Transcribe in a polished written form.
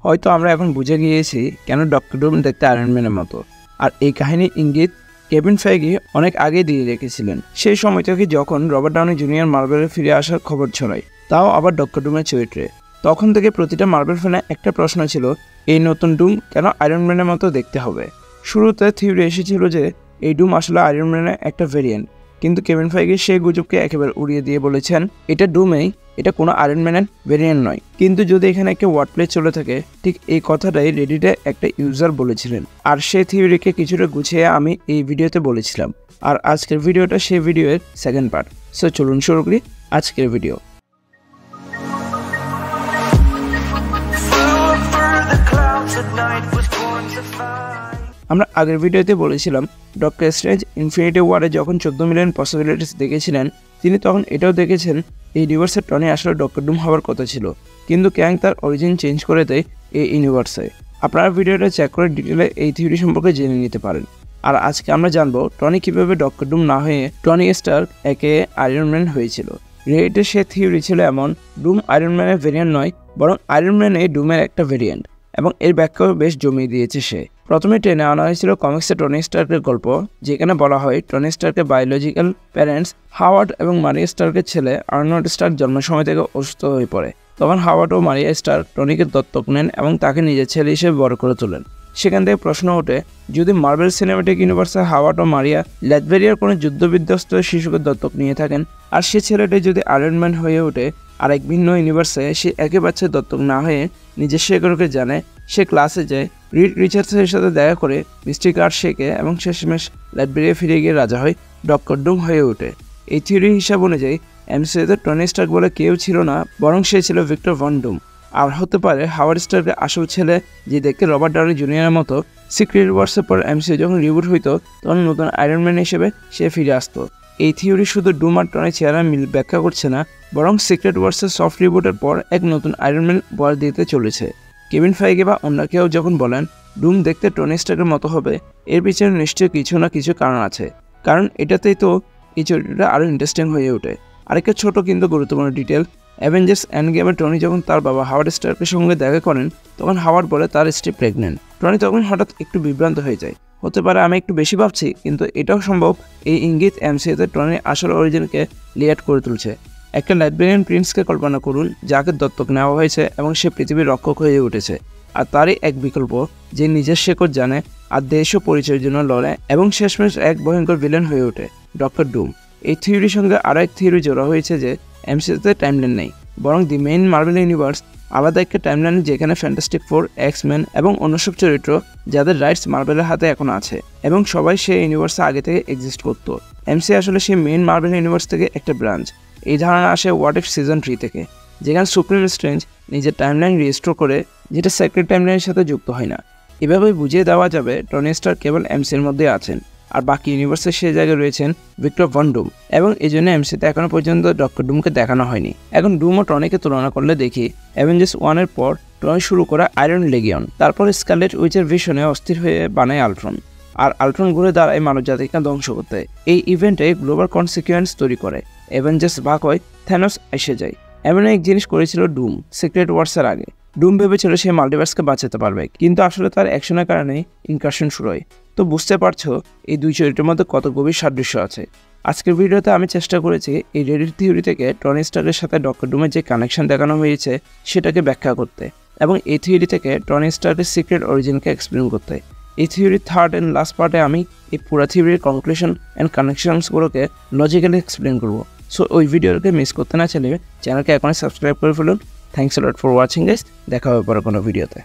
হয়তো আমরা এখন বুঝে গিয়েছি কেন ডক্টর ডুম দেখতে আয়রন ম্যানের মতো। আর এই কাহিনীর ইঙ্গিত কেভিন ফেইগি অনেক আগে দিয়ে রেখেছিলেন, সেই সময় থেকে যখন রবার্ট ডাউনি জুনিয়র মার্বেলে ফিরে আসার খবর ছড়ায়, তাও আবার ডক্টর ডুমের চরিত্রে। তখন থেকে প্রতিটা মার্বেল ফ্যানে একটা প্রশ্ন ছিল, এই নতুন ডুম কেন আয়রন ম্যানের মতো দেখতে হবে। শুরুতে থিওরি এসেছিল যে এই ডুম আসলে আয়রন ম্যানের একটা ভেরিয়েন্ট, কিন্তু কেভিন ফেইগি সেই গুজবকে একেবারে উড়িয়ে দিয়ে বলেছেন এটা ডুমেই, এটা কোনো আয়রন ম্যানের ভেরিয়েন্ট নয়। কিন্তু যদি এখানে একটা ওয়ার্ড প্লে চলে থাকে, ঠিক এই কথাটাই রেডিটে একটা ইউজার বলেছিলেন, আর সেই থিওরিকে কিছুটা গুছিয়ে আমি এই ভিডিওতে বলেছিলাম। আর আজকের ভিডিওটা সেই ভিডিওর সেকেন্ড পার্ট। সো চলুন শুরু করি আজকের ভিডিও। আমরা আগের ভিডিওতে বলেছিলাম ডক্টর স্ট্রেঞ্জ ইনফিনিটি ওয়ারে যখন 14 মিলিয়ন পসিবিলিটিস দেখেছিলেন, তিনি তখন এটাও দেখেছেন এই ইউনিভার্সের টনি আসলে ডক্টর ডুম হওয়ার কথা ছিল, কিন্তু ক্যাং তার অরিজিন চেঞ্জ করে দেয় এই ইউনিভার্সে। আপনারা ভিডিওটা চেক করে ডিটেলে এই থিওরি সম্পর্কে জেনে নিতে পারেন। আর আজকে আমরা জানবো টনি কিভাবে ডক্টর ডুম না হয়ে টনি স্টার্ক একে আয়রন ম্যান হয়েছিল। রেডিটের সে থিওরি ছিল এমন, ডুম আয়রন ম্যানের ভেরিয়েন্ট নয়, বরং আয়রন ম্যান এই ডুমের একটা ভেরিয়েন্ট, এবং এর ব্যাখ্যাও বেশ জমিয়ে দিয়েছে সে। প্রথমে টেনে আনা হয়েছিল কমিক্সে টনি স্টার্কের গল্প, যেখানে বলা হয় টনি স্টার্কের বায়োলজিক্যাল প্যারেন্টস হাওয়ার্ড এবং মারিয়া স্টার্কের ছেলে আর্নল্ড স্টার্ক জন্মের সময় থেকে অসুস্থ হয়ে পড়ে। তখন হাওয়ার্ড ও মারিয়া স্টার্ক টনিকে দত্তক নেন এবং তাকে নিজের ছেলে হিসেবে বড় করে তোলেন। সেখান থেকে প্রশ্ন ওঠে, যদি মার্বেল সিনেম্যাটিক ইউনিভার্সে হাওয়ার্ড ও মারিয়া ল্যাথভেরিয়ার কোনো যুদ্ধবিধ্বস্ত শিশুকে দত্তক নিয়ে থাকেন, আর সে ছেলেটি যদি আয়রন ম্যান হয়ে ওঠে, আর এক ভিন্ন ইউনিভার্সে সে একে বাচ্চা দত্তক না হয়ে নিজের শেখরকে জানে, সে ক্লাসে যায়, রিড রিচার্ডসের সাথে দেখা করে মিস্ট্রি কার্ড শেখে এবং শেষমেশ ল্যাথভেরিয়া ফিরে গিয়ে রাজা হয়, ডক্টর ডুম হয়ে ওঠে। এই থিওরি হিসাব অনুযায়ী এমসিইউতে টনি স্টার্ক বলে কেউ ছিল না, বরং সে ছিল ভিক্টর ভন ডুম। আর হতে পারে হাওয়ার্ড স্টার্কের আসল ছেলে, যে দেখতে রবার্ট ডাউনি জুনিয়রের মতো। সিক্রেট ওয়ার্সের পর এমসিইউ যখন রিবুট হইতো, তখন নতুন আয়রন ম্যান হিসেবে সে ফিরে আসতো। এই থিওরি শুধু ডুম আর টনির চেহারা মিল ব্যাখ্যা করছে না, বরং সিক্রেট ওয়ার্সের সফট রিবুটের পর এক নতুন আয়রন ম্যান বর দিতে চলেছে। কেভিন ফেইগি বা অন্য কেউ যখন বলেন ডুম দেখতে টনি স্টার্কের মতো হবে, এর পিছনে নিশ্চয়ই কিছু না কিছু কারণ আছে, কারণ এটাতেই তো এই চরিত্রটা আরও ইন্টারেস্টিং হয়ে ওঠে। আরেকটা ছোট কিন্তু গুরুত্বপূর্ণ ডিটেল, অ্যাভেঞ্জার্স এন্ড গেমে টনি যখন তার বাবা হাওয়ার্ড স্টার্কের সঙ্গে দেখা করেন, তখন হাওয়ার্ড বলে তার স্ত্রী প্রেগনেন্ট। টনি তখন হঠাৎ একটু বিভ্রান্ত হয়ে যায়। হতে পারে আমি একটু বেশি ভাবছি, কিন্তু এটাও সম্ভব এই ইঙ্গিত এমসিইউতে টনির আসল অরিজিনকে লিয়াট করে তুলছে। একটা ল্যাথভেরিয়ান প্রিন্সকে কল্পনা করুন, যাকে দত্তক নেওয়া হয়েছে এবং সে পৃথিবীর রক্ষক হয়ে উঠেছে, আর তারই এক বিকল্প যে নিজের শেকড় জানে আর দেশ ও পরিচয়ের জন্য লড়ে এবং শেষমেশ এক ভয়ঙ্কর ভিলেন হয়ে ওঠে, ডক্টর ডুম। এই থিওরির সঙ্গে আরও এক থিওরি জোড়া হয়েছে যে এমসিইউতে টাইমলাইন নেই, বরং দি মেইন মার্বেল ইউনিভার্স আলাদা একটা টাইমলাইন, যেখানে ফ্যান্টাস্টিক ফোর, এক্সম্যান এবং অন্য সব চরিত্র যাদের রাইটস মার্বেলের হাতে এখন আছে, এবং সবাই সেই ইউনিভার্সে আগে থেকে এক্সিস্ট করতো। এমসিইউ আসলে সেই মেইন মার্বেল ইউনিভার্স থেকে একটা ব্রাঞ্চ। এই ধারণা আসে হোয়াট ইফ সিজন 3 থেকে, যেখানে সুপ্রিম স্ট্রেঞ্জ নিজের টাইমলাইন রিস্টোর করে, যেটা সেক্রেট টাইমলাইনের সাথে যুক্ত হয় না। এভাবেই বুঝিয়ে দেওয়া যাবে টনি স্টার্ক কেবল এমসিইউর মধ্যে আছেন, আর বাকি ইউনিভার্সের সে জায়গায় রয়েছেন ভিক্টর ভন ডুম, এবং এই জন্য এমসিইউতে এখনো পর্যন্ত ডক্টর ডুমকে দেখানো হয়নি। এখন ডুম ও টনিকে তুলনা করলে দেখি, অ্যাভেঞ্জার্স 1-এর পর টনি শুরু করা আয়রন লেগিয়ন, তারপর স্কারলেট উইচের ভিশনে অস্থির হয়ে বানায় আল্ট্রন, আর আল্ট্রন ঘুরে দাঁড়ায় মানব জাতিকে ধ্বংস করতে। এই ইভেন্টে গ্লোবাল কনসিকুয়েন্স তৈরি করে, অ্যাভেঞ্জার্স ভাগ হয়, থ্যানোস এসে যায়। এমন এক জিনিস করেছিল ডুম সিক্রেট ওয়ার্সের আগে। ডুম ভেবেছিল সে মাল্টিভার্সকে বাঁচাতে পারবে, কিন্তু আসলে তার অ্যাকশনের কারণে ইনকারশন শুরু হয়। তো বুঝতে পারছো এই দুই চরিত্রের মধ্যে কত গভীর সাদৃশ্য আছে। আজকের ভিডিওতে আমি চেষ্টা করেছি এই রেডিট থিওরি থেকে টনি স্টার্কের সাথে ডক্টর ডুমের যে কানেকশন দেখানো হয়েছে সেটাকে ব্যাখ্যা করতে, এবং এই থিওরি থেকে টনি স্টার্কের সিক্রেট অরিজিনকে এক্সপ্লেন করতে। এই থিওরির থার্ড অ্যান্ড লাস্ট পার্টে আমি এই পুরো থিওরির কনক্লুশন অ্যান্ড কানেকশনসগুলোকে লজিক্যালি এক্সপ্লেন করবো। সো ওই ভিডিওটাকে মিস করতে না চাইলে চ্যানেলকে এখনই সাবস্ক্রাইব করে ফেলুন। Thanks a lot for watching guys, দেখা হবে পরে কোনো ভিডিওতে।